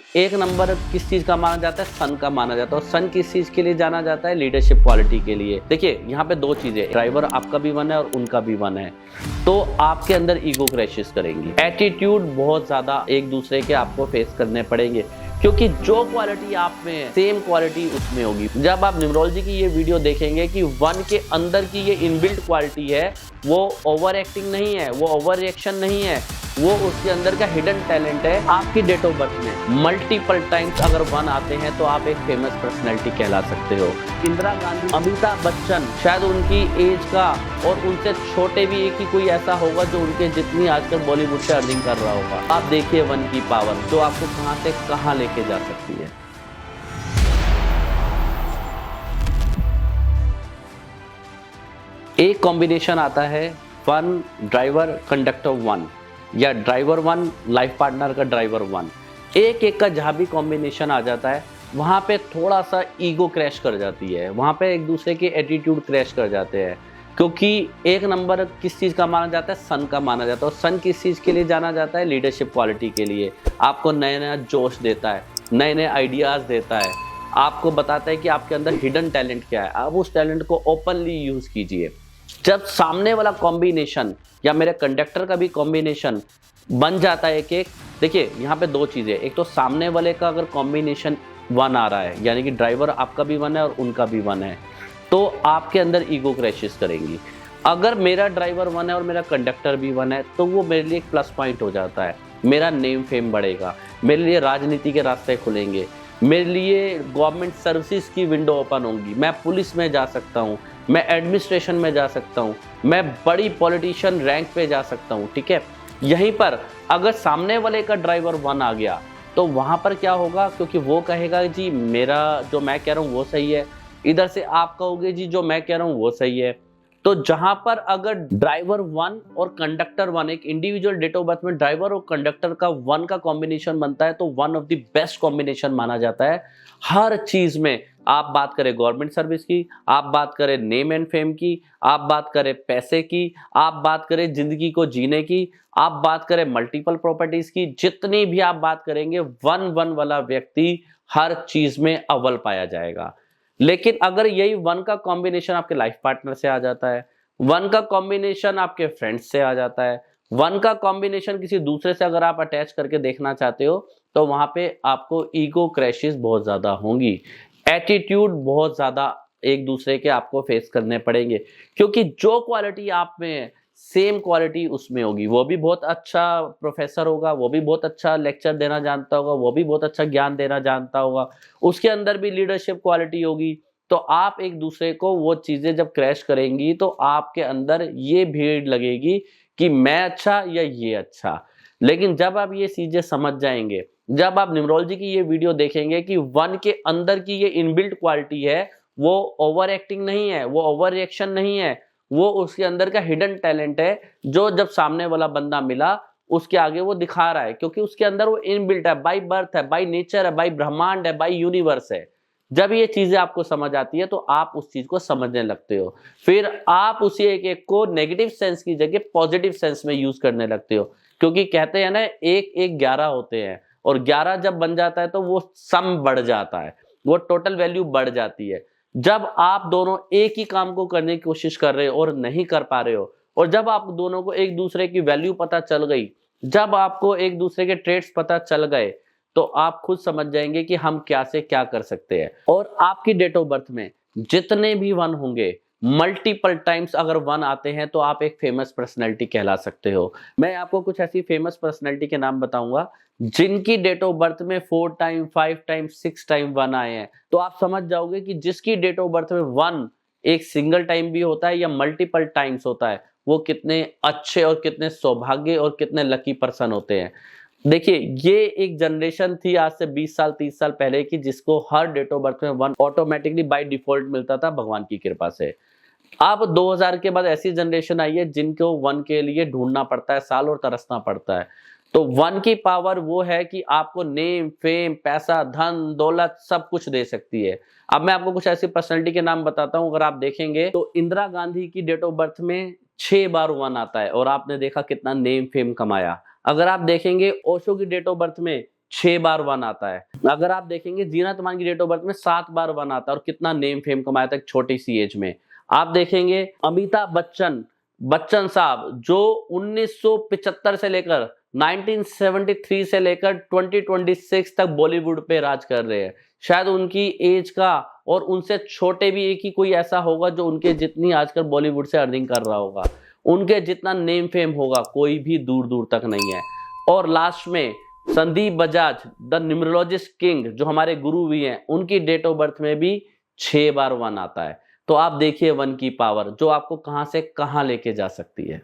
एक नंबर किस चीज का माना जाता है, सन का माना जाता है। और सन किस चीज के लिए जाना जाता है, लीडरशिप क्वालिटी के लिए। देखिए यहाँ पे दो चीजें, ड्राइवर आपका भी वन है और उनका भी वन है, तो आपके अंदर ईगो क्रैशेस करेंगी, एटीट्यूड बहुत ज्यादा एक दूसरे के आपको फेस करने पड़ेंगे, क्योंकि जो क्वालिटी आप में है सेम क्वालिटी उसमें होगी। जब आप न्यूमरोलॉजी की ये वीडियो देखेंगे कि वन के अंदर की ये इनबिल्ट क्वालिटी है, वो ओवर एक्टिंग नहीं है, वो ओवर रिएक्शन नहीं है, वो उसके अंदर का हिडन टैलेंट है। आपकी डेट ऑफ बर्थ में मल्टीपल टाइम्स अगर वन आते हैं तो आप एक फेमस पर्सनैलिटी कहला सकते हो। इंदिरा गांधी, अमिताभ बच्चन, शायद उनकी एज का और उनसे छोटे भी एक ही कोई ऐसा होगा जो उनके जितनी आजकल बॉलीवुड से अर्निंग कर रहा होगा। आप देखिए वन की पावर जो आपको कहां से कहां लेके जा सकती है। एक कॉम्बिनेशन आता है वन ड्राइवर कंडक्टर वन, या ड्राइवर वन लाइफ पार्टनर का ड्राइवर वन। एक एक का जहाँ भी कॉम्बिनेशन आ जाता है वहाँ पे थोड़ा सा ईगो क्रैश कर जाती है, वहाँ पे एक दूसरे के एटीट्यूड क्रैश कर जाते हैं, क्योंकि एक नंबर किस चीज़ का माना जाता है, सन का माना जाता है। और सन किस चीज़ के लिए जाना जाता है, लीडरशिप क्वालिटी के लिए। आपको नया नया जोश देता है, नए नए आइडियाज़ देता है, आपको बताता है कि आपके अंदर हिडन टैलेंट क्या है, आप उस टैलेंट को ओपनली यूज़ कीजिए। जब सामने वाला कॉम्बिनेशन या मेरे कंडक्टर का भी कॉम्बिनेशन बन जाता है एक एक, देखिए यहाँ पे दो चीज़ें, एक तो सामने वाले का अगर कॉम्बिनेशन वन आ रहा है, यानी कि ड्राइवर आपका भी वन है और उनका भी वन है, तो आपके अंदर ईगो क्रैशेस करेंगी। अगर मेरा ड्राइवर वन है और मेरा कंडक्टर भी वन है तो वो मेरे लिए एक प्लस पॉइंट हो जाता है, मेरा नेम फेम बढ़ेगा, मेरे लिए राजनीति के रास्ते खुलेंगे, मेरे लिए गवर्नमेंट सर्विसेज की विंडो ओपन होंगी, मैं पुलिस में जा सकता हूँ, मैं एडमिनिस्ट्रेशन में जा सकता हूँ, मैं बड़ी पॉलिटिशियन रैंक पे जा सकता हूँ। ठीक है, यहीं पर अगर सामने वाले का ड्राइवर वन आ गया तो वहां पर क्या होगा, क्योंकि वो कहेगा जी मेरा जो मैं कह रहा हूँ वो सही है, इधर से आप कहोगे जी जो मैं कह रहा हूँ वो सही है। तो जहां पर अगर ड्राइवर वन और कंडक्टर वन, एक इंडिविजुअल डेट ऑफ बर्थ में ड्राइवर और कंडक्टर का वन का कॉम्बिनेशन बनता है तो one of the best combination माना जाता है हर चीज में। आप बात करें गवर्नमेंट सर्विस की, आप बात करें नेम एंड फेम की, आप बात करें पैसे की, आप बात करें जिंदगी को जीने की, आप बात करें मल्टीपल प्रॉपर्टीज की, जितनी भी आप बात करेंगे वन वन वाला व्यक्ति हर चीज में अव्वल पाया जाएगा। लेकिन अगर यही वन का कॉम्बिनेशन आपके लाइफ पार्टनर से आ जाता है, वन का कॉम्बिनेशन आपके फ्रेंड्स से आ जाता है, वन का कॉम्बिनेशन किसी दूसरे से अगर आप अटैच करके देखना चाहते हो तो वहां पे आपको ईगो क्रैशेस बहुत ज्यादा होंगी, एटीट्यूड बहुत ज्यादा एक दूसरे के आपको फेस करने पड़ेंगे, क्योंकि जो क्वालिटी आप में है सेम क्वालिटी उसमें होगी। वो भी बहुत अच्छा प्रोफेसर होगा, वो भी बहुत अच्छा लेक्चर देना जानता होगा, वो भी बहुत अच्छा ज्ञान देना जानता होगा, उसके अंदर भी लीडरशिप क्वालिटी होगी। तो आप एक दूसरे को वो चीजें जब क्रैश करेंगी तो आपके अंदर ये भीड़ लगेगी कि मैं अच्छा या ये अच्छा। लेकिन जब आप ये चीजें समझ जाएंगे, जब आप न्यूमरोलॉजी की ये वीडियो देखेंगे कि वन के अंदर की ये इनबिल्ट क्वालिटी है, वो ओवर एक्टिंग नहीं है, वो ओवर रिएक्शन नहीं है, वो उसके अंदर का हिडन टैलेंट है, जो जब सामने वाला बंदा मिला उसके आगे वो दिखा रहा है, क्योंकि उसके अंदर वो इनबिल्ट है, बाय बर्थ है, बाय नेचर है, बाय ब्रह्मांड है, बाय यूनिवर्स है। जब ये चीजें आपको समझ आती है तो आप उस चीज को समझने लगते हो, फिर आप उसी एक एक को नेगेटिव सेंस की जगह पॉजिटिव सेंस में यूज करने लगते हो, क्योंकि कहते हैं ना एक एक 11 होते हैं, और 11 जब बन जाता है तो वो सम बढ़ जाता है, वो टोटल वैल्यू बढ़ जाती है। जब आप दोनों एक ही काम को करने की कोशिश कर रहे हो और नहीं कर पा रहे हो, और जब आप दोनों को एक दूसरे की वैल्यू पता चल गई, जब आपको एक दूसरे के ट्रेड्स पता चल गए, तो आप खुद समझ जाएंगे कि हम क्या से क्या कर सकते हैं। और आपकी डेट ऑफ बर्थ में जितने भी वन होंगे, मल्टीपल टाइम्स अगर वन आते हैं तो आप एक फेमस पर्सनैलिटी कहला सकते हो। मैं आपको कुछ ऐसी फेमस पर्सनैलिटी के नाम बताऊंगा जिनकी डेट ऑफ बर्थ में 4 टाइम 5 टाइम 6 टाइम वन आए हैं, तो आप समझ जाओगे कि जिसकी डेट ऑफ बर्थ में वन एक सिंगल टाइम भी होता है या मल्टीपल टाइम्स होता है, वो कितने अच्छे और कितने सौभाग्य और कितने लकी पर्सन होते हैं। देखिए ये एक जनरेशन थी आज से 20 साल 30 साल पहले की, जिसको हर डेट ऑफ बर्थ में वन ऑटोमेटिकली बाय डिफॉल्ट मिलता था भगवान की कृपा से। अब 2000 के बाद ऐसी जनरेशन आई है जिनको वन के लिए ढूंढना पड़ता है, साल और तरसना पड़ता है। तो वन की पावर वो है कि आपको नेम फेम पैसा धन दौलत सब कुछ दे सकती है। अब मैं आपको कुछ ऐसी पर्सनैलिटी के नाम बताता हूं, अगर आप देखेंगे तो इंदिरा गांधी की डेट ऑफ बर्थ में 6 बार वन आता है और आपने देखा कितना नेम फेम कमाया। अगर आप देखेंगे ओशो की डेट ऑफ बर्थ में 6 बार 1 आता है। अगर आप देखेंगे जीनत अमान की डेट ऑफ बर्थ में 7 बार 1 आता है और कितना नेम फेम कमाया था एक छोटी सी एज में। आप देखेंगे अमिताभ बच्चन साहब जो 1975 से लेकर 1973 से लेकर 2026 तक बॉलीवुड पे राज कर रहे हैं। शायद उनकी एज का और उनसे छोटे भी एक ही कोई ऐसा होगा जो उनके जितनी आजकल बॉलीवुड से अर्निंग कर रहा होगा। उनके जितना नेम फेम होगा कोई भी दूर दूर तक नहीं है। और लास्ट में Sandeep Bajaj the numerologist king जो हमारे गुरु भी हैं, उनकी डेट ऑफ बर्थ में भी 6 बार 1 आता है। तो आप देखिए 1 की पावर जो आपको कहां से कहां लेके जा सकती है।